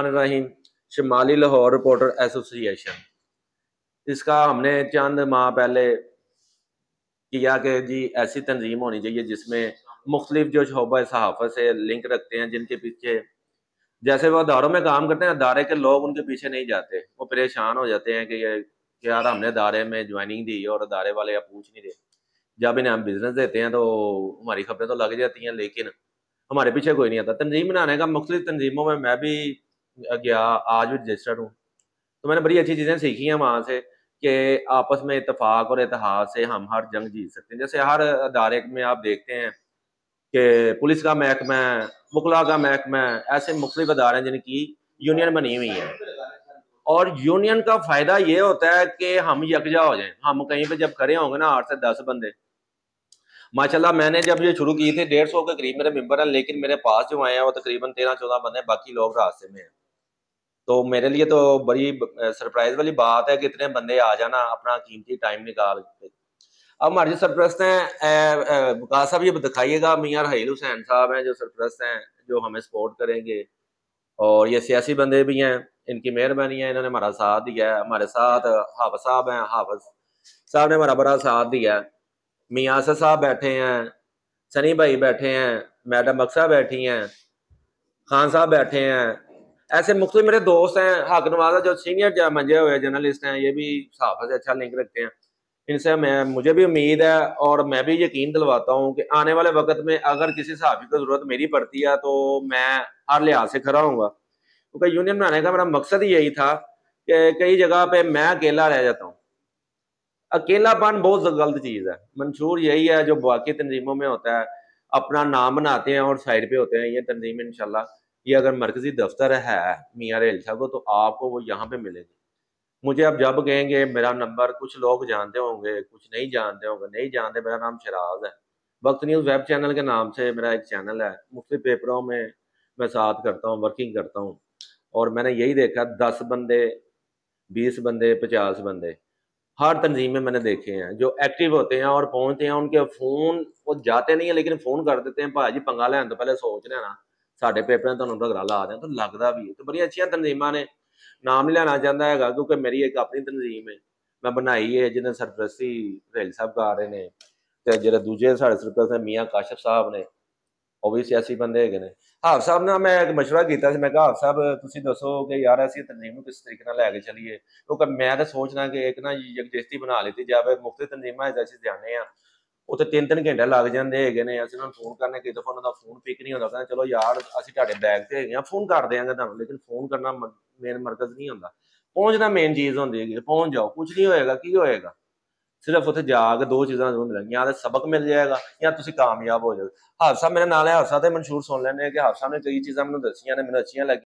बिस्मिल्लाहिर्रहमानिर्रहीम। शमाली Lahore reporter association, इसका हमने चंद माह पहले किया कि जी ऐसी तंजीम होनी चाहिए जिसमें मुख्तलिफ जो शोबा सहाफ़त से लिंक रखते हैं, जिनके पीछे जैसे वो अदारों में काम करते हैं, अदारे के लोग उनके पीछे नहीं जाते, वो परेशान हो जाते हैं कि ये यार हमने अदारे में ज्वाइनिंग दी और अदारे वाले अब पूछ नहीं रहे। जब इन्हें हम बिजनेस देते हैं तो हमारी खबरें तो लग जाती हैं, लेकिन हमारे पीछे कोई नहीं आता। तंजीम बनाने का मुख्तलिफ तंजीमों में मैं भी गया, आज भी रजिस्टर्ड हूँ, तो मैंने बड़ी अच्छी चीज़ें सीखी हैं वहाँ से कि आपस में इत्तेफाक और इत्तेहाद से हम हर जंग जीत सकते हैं। जैसे हर अदारे में आप देखते हैं कि पुलिस का महकमा है, वकला का महकमा है, ऐसे मुख्तलिफ अदारे हैं जिनकी यूनियन बनी हुई है। और यूनियन का फ़ायदा ये होता है कि हम यकजा हो जाएं। हम कहीं पे जब खड़े होंगे ना 8 से 10 बंदे, माशाल्लाह मैंने जब ये शुरू की थी 150 के करीब मेरे मेंबर हैं, लेकिन मेरे पास जो आए हैं वो तकरीबन 13-14 बंदे हैं, बाकी लोग रास्ते में हैं। तो मेरे लिए तो बड़ी सरप्राइज वाली बात है कि इतने बंदे आ जाना अपना कीमती टाइम निकाल के। अब हमारे जो सरपरस्त हैं वकास साहब, ये दिखाइएगा, मियां राहील हुसैन साहब हैं जो सरपरस्त हैं, जो हमें सपोर्ट करेंगे। और ये सियासी बंदे भी हैं, इनकी मेहरबानी है, इन्होंने हमारा साथ दिया है। हमारे साथ हाफिज साहब हैं, हाफिज साहब ने हमारा बड़ा साथ दिया है। मियां असद साहब बैठे हैं, सनी भाई बैठे हैं, मैडम अक्सा बैठी हैं, खान साहब बैठे हैं। ऐसे मुख्तलिफ मेरे दोस्त हैं, हक नवाजा जो सीनियर मंजे हुए जर्नलिस्ट हैं, ये भी सहाफ़त से अच्छा लिंक रखते हैं। इनसे मुझे भी उम्मीद है और मैं भी यकीन दिलवाता हूँ कि आने वाले वक्त में अगर किसी सहाफ़ी को ज़रूरत मेरी पड़ती है तो मैं हर लिहाज से खड़ा हूँगा, क्योंकि यूनियन बनाने का मेरा मकसद ही यही था कि कई जगह पे मैं अकेला रह जाता हूँ। अकेलापन बहुत गलत चीज़ है। मंशूर यही है जो बाकी तंजीमों में होता है, अपना नाम बनाते हैं और साइड पे होते हैं। ये तंजीम इंशाल्लाह, ये अगर मरकजी दफ्तर है मियां रेल साहब को, तो आपको वो यहाँ पे मिलेगी। मुझे आप जब कहेंगे मेरा नंबर, कुछ लोग जानते होंगे, कुछ नहीं जानते होंगे, नहीं जानते, मेरा नाम शराज है। वक्त न्यूज़ वेब चैनल के नाम से मेरा एक चैनल है, मुख्तलिफ पेपरों में मैं साथ करता हूँ, वर्किंग करता हूँ। और मैंने यही देखा 10 बंदे, 20 बंदे, 50 बंदे हर तंजीम में मैंने देखे हैं जो एक्टिव होते हैं और पहुंचते हैं। उनके फोन वो जाते नहीं है, लेकिन फोन कर देते हैं, भाजी पंगा लैन तो पहले सोच लेना साढ़े पेपर तो रगड़ा ला दें, तो लगता भी है। तो बड़ी अच्छी तंजीमां ने, नाम नहीं लेना चाहता है क्योंकि मेरी एक अपनी तंजीम है मैं बनाई है, जिन्हें सरपरस्ती रेल साहब कर रहे हैं, तो जो दूजे साढ़े सरपरस्त ने मियाँ काशिफ साहब ने, ਉਹ ਵੀ ਸਿਆਸੀ ਬੰਦੇ ਹੈਗੇ ਨੇ। ਹਾਫ ਸਾਹਿਬ ਨਾਲ ਮੈਂ ਇੱਕ ਮਸ਼ਵਰਾ ਕੀਤਾ ਸੀ, ਮੈਂ ਕਿਹਾ ਹਾਫ ਸਾਹਿਬ ਤੁਸੀਂ ਦੱਸੋ ਕਿ ਯਾਰ ਅਸੀਂ ਤਨਜ਼ੀਮ ਨੂੰ ਕਿਸ ਤਰੀਕੇ ਨਾਲ ਲੈ ਕੇ ਚੱਲੀਏ, ਕਿਉਂਕਿ ਮੈਂ ਤਾਂ ਸੋਚਦਾ ਕਿ ਇੱਕ ਨਾ ਯਕਜਹਿਤੀ ਬਣਾ ਲਈ ਜਾਵੇ। ਮੁਖਤਲਿਫ ਤਨਜ਼ੀਮਾਂ ਅਸੀਂ ਜਾਂਦੇ ਹਾਂ, ਉੱਥੇ 3-3 ਘੰਟੇ ਲੱਗ ਜਾਂਦੇ ਹੈਗੇ ਨੇ, ਅਸੀਂ ਉਹਨਾਂ ਨੂੰ ਫੋਨ ਕਰਨੇ, ਕਈ ਦਫਾ ਉਹਨਾਂ ਦਾ ਫੋਨ ਪਿਕ ਨਹੀਂ ਹੁੰਦਾ, ਕਹਿੰਦੇ ਚਲੋ ਯਾਰ ਅਸੀਂ ਤੁਹਾਡੇ ਬੈਗ ਤੇ ਹੈਗੇ ਹਾਂ, ਫੋਨ ਕਰ ਦਿਆਂਗੇ ਤੁਹਾਨੂੰ, ਲੇਕਿਨ ਫੋਨ ਕਰਨਾ ਮੇਨ ਮਰਕਜ਼ ਨਹੀਂ ਹੁੰਦਾ, ਪਹੁੰਚਣਾ ਮੇਨ ਚੀਜ਼ ਹੁੰਦੀ ਹੈਗੀ। ਪਹੁੰਚ ਜਾਓ, ਕੁਝ ਨਹੀਂ ਹੋਏਗਾ, ਕੀ ਹੋਏਗਾ, ਸਿਰਫ ਉੱਥੇ ਜਾ ਕੇ ਦੋ ਚੀਜ਼ਾਂ ਜ਼ਰੂਰ ਮਿਲਣਗੀਆਂ, ਜਾਂ ਤਾਂ ਸਬਕ ਮਿਲ ਜਾਏਗਾ ਜਾਂ ਤੁਸੀਂ ਕਾਮਯਾਬ ਹੋ ਜਾਓਗੇ। ਹਾਫਿਜ਼ ਸਾਹਿਬ ਮੇਰੇ ਨਾਲ ਹੈ, ਹਾਫਿਜ਼ ਸਾਹਿਬ ਦੇ ਮਨਸ਼ੂਰ ਸੁਣ ਲੈਂਦੇ ਕਿ ਹਾਫਿਜ਼ ਸਾਹਿਬ ਨੇ ਕਈ ਚੀਜ਼ਾਂ ਮੈਨੂੰ ਦੱਸੀਆਂ ਨੇ, ਮੈਨੂੰ ਅੱਛੀਆਂ ਲੱਗੀਆਂ।